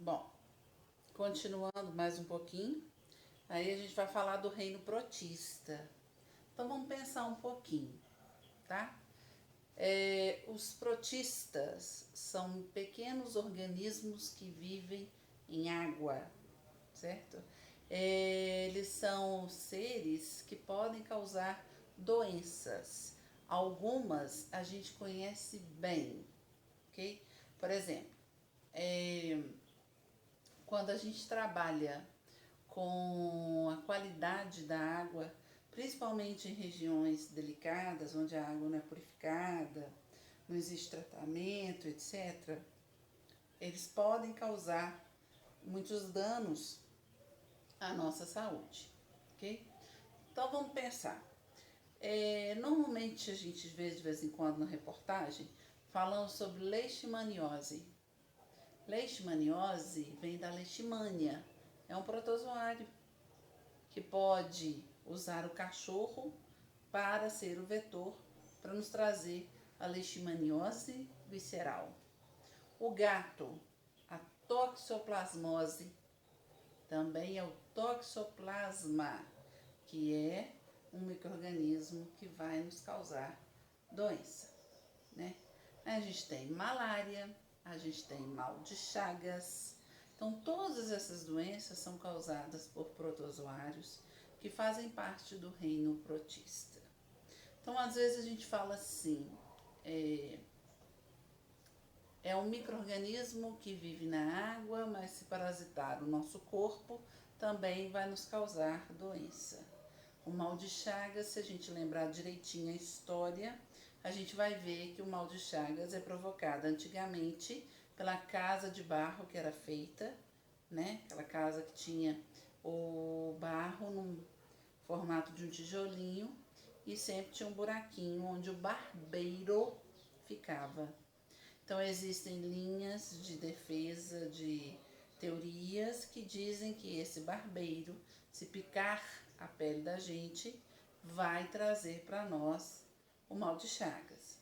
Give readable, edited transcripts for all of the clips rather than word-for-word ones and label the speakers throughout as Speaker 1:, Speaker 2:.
Speaker 1: Bom, continuando mais um pouquinho, aí a gente vai falar do reino protista. Então vamos pensar um pouquinho, tá? Os protistas são pequenos organismos que vivem em água, certo? Eles são seres que podem causar doenças. Algumas a gente conhece bem, ok? Por exemplo, quando a gente trabalha com a qualidade da água, principalmente em regiões delicadas, onde a água não é purificada, não existe tratamento, etc., eles podem causar muitos danos à nossa saúde, ok? Então vamos pensar. Normalmente a gente vê de vez em quando na reportagem falando sobre leishmaniose. Leishmaniose vem da leishmania, é um protozoário que pode usar o cachorro para ser o vetor para nos trazer a leishmaniose visceral. O gato, a toxoplasmose, também é o toxoplasma, que é um micro-organismo que vai nos causar doença, né? A gente tem malária, a gente tem mal de Chagas. Então, todas essas doenças são causadas por protozoários que fazem parte do reino protista. Então, às vezes a gente fala assim, é um micro-organismo que vive na água, mas se parasitar o nosso corpo, também vai nos causar doença. O mal de Chagas, se a gente lembrar direitinho a história, a gente vai ver que o mal de Chagas é provocado antigamente pela casa de barro que era feita, né? Aquela casa que tinha o barro no formato de um tijolinho e sempre tinha um buraquinho onde o barbeiro ficava. Então existem linhas de defesa, de teorias que dizem que esse barbeiro, se picar a pele da gente, vai trazer para nós o mal de Chagas.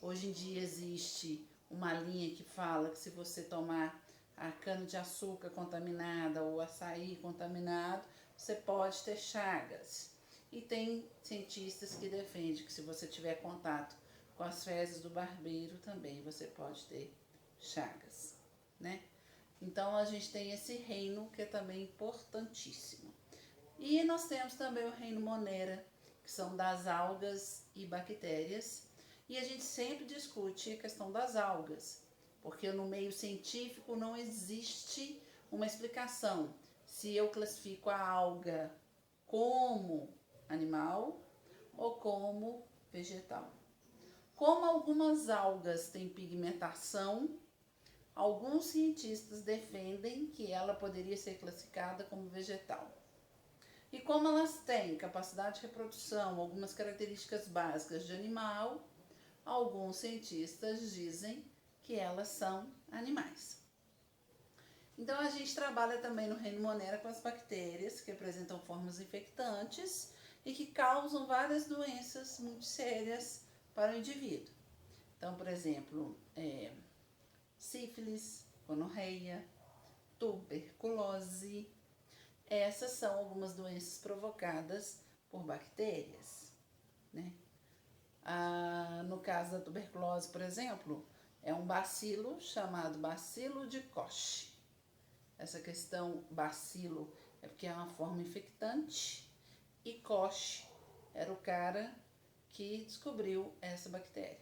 Speaker 1: Hoje em dia existe uma linha que fala que se você tomar a cana-de-açúcar contaminada ou açaí contaminado, você pode ter Chagas. E tem cientistas que defendem que se você tiver contato com as fezes do barbeiro também você pode ter Chagas, né? Então a gente tem esse reino que é também importantíssimo. E nós temos também o reino Monera, que são das algas e bactérias. E a gente sempre discute a questão das algas, porque no meio científico não existe uma explicação se eu classifico a alga como animal ou como vegetal. Como algumas algas têm pigmentação, alguns cientistas defendem que ela poderia ser classificada como vegetal. E como elas têm capacidade de reprodução, algumas características básicas de animal, alguns cientistas dizem que elas são animais. Então a gente trabalha também no reino Monera com as bactérias que apresentam formas infectantes e que causam várias doenças muito sérias para o indivíduo. Então, por exemplo, sífilis, gonorreia, tuberculose. Essas são algumas doenças provocadas por bactérias, né? No caso da tuberculose, por exemplo, é um bacilo chamado bacilo de Koch. Essa questão bacilo é porque é uma forma infectante e Koch era o cara que descobriu essa bactéria.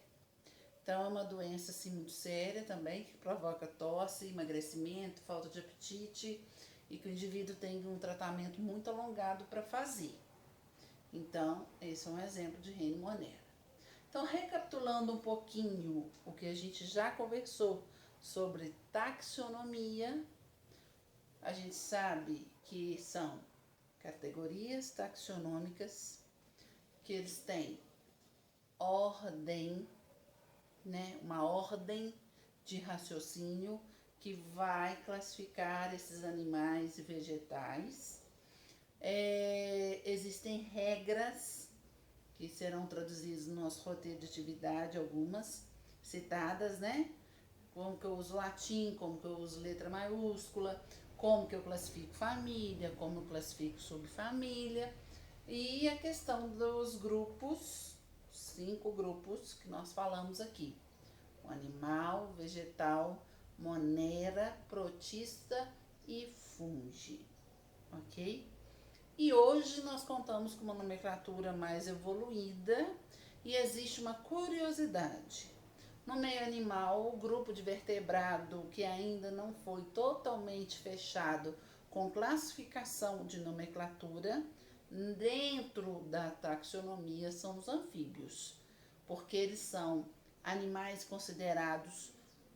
Speaker 1: Então é uma doença assim, muito séria também, que provoca tosse, emagrecimento, falta de apetite e que o indivíduo tem um tratamento muito alongado para fazer. Então, esse é um exemplo de reino Monera. Então, recapitulando um pouquinho o que a gente já conversou sobre taxonomia, a gente sabe que são categorias taxonômicas, que eles têm ordem, né? Uma ordem de raciocínio que vai classificar esses animais e vegetais. Existem regras que serão traduzidas no nosso roteiro de atividade, algumas citadas, né? como que eu uso latim, como que eu uso letra maiúscula, como que eu classifico família, como eu classifico subfamília, e a questão dos grupos, 5 grupos que nós falamos aqui: o animal, vegetal, monera, protista e fungi, ok? E hoje nós contamos com uma nomenclatura mais evoluída e existe uma curiosidade. No meio animal, o grupo de vertebrado que ainda não foi totalmente fechado com classificação de nomenclatura, dentro da taxonomia são os anfíbios, porque eles são animais considerados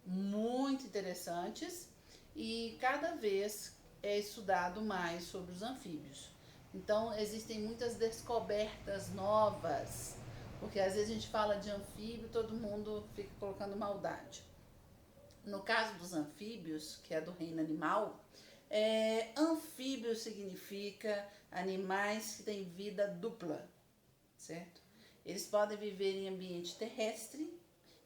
Speaker 1: muito interessantes e cada vez é estudado mais sobre os anfíbios. Então, existem muitas descobertas novas, porque às vezes a gente fala de anfíbio, todo mundo fica colocando maldade. No caso dos anfíbios, que é do reino animal, anfíbio significa animais que têm vida dupla, certo? Eles podem viver em ambiente terrestre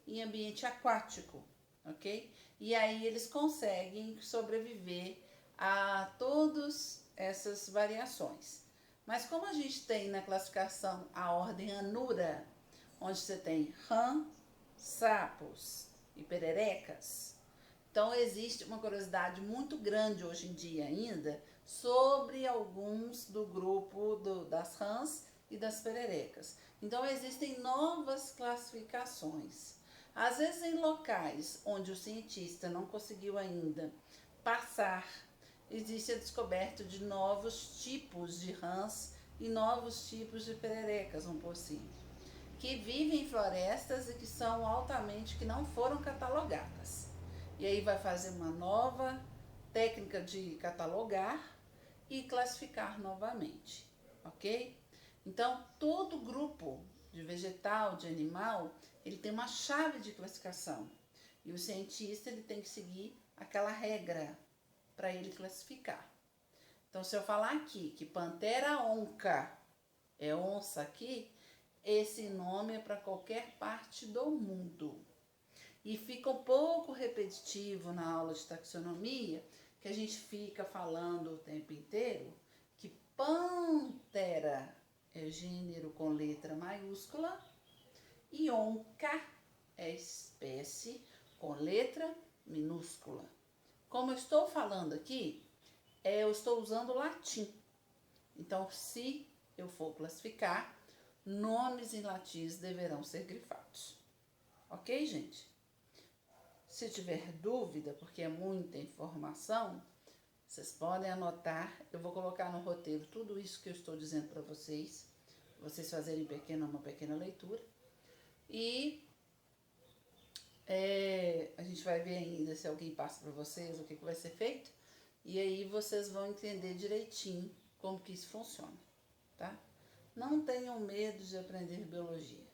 Speaker 1: e em ambiente aquático, ok? E aí eles conseguem sobreviver a todas essas variações. Mas como a gente tem na classificação a ordem Anura, onde você tem rã, sapos e pererecas, então existe uma curiosidade muito grande hoje em dia ainda sobre alguns do grupo das rãs e das pererecas. Então existem novas classificações. Às vezes em locais onde o cientista não conseguiu ainda passar, existe a descoberta de novos tipos de rãs e novos tipos de pererecas, vamos por assim, que vivem em florestas e que são altamente, que não foram catalogadas. E aí vai fazer uma nova técnica de catalogar e classificar novamente, ok? Então, todo grupo de vegetal, de animal, ele tem uma chave de classificação. E o cientista ele tem que seguir aquela regra para ele classificar. Então, se eu falar aqui que Panthera onca é onça aqui, esse nome é para qualquer parte do mundo. E fica um pouco repetitivo na aula de taxonomia, que a gente fica falando o tempo inteiro, que Panthera é gênero com letra maiúscula e onca é espécie com letra minúscula. Como eu estou falando aqui, eu estou usando latim. Então, se eu for classificar, nomes em latim deverão ser grifados. Ok, gente? Se tiver dúvida, porque é muita informação, vocês podem anotar. Eu vou colocar no roteiro tudo isso que eu estou dizendo para vocês fazerem uma pequena leitura. E a gente vai ver ainda se alguém passa para vocês o que vai ser feito. E aí vocês vão entender direitinho como que isso funciona, tá? Não tenham medo de aprender biologia.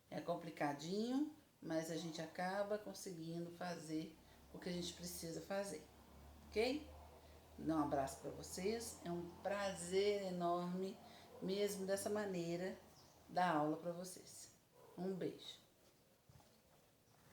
Speaker 1: É complicadinho, mas a gente acaba conseguindo fazer o que a gente precisa fazer, ok? Dá um abraço para vocês. É um prazer enorme, mesmo dessa maneira, dar aula para vocês. Um beijo.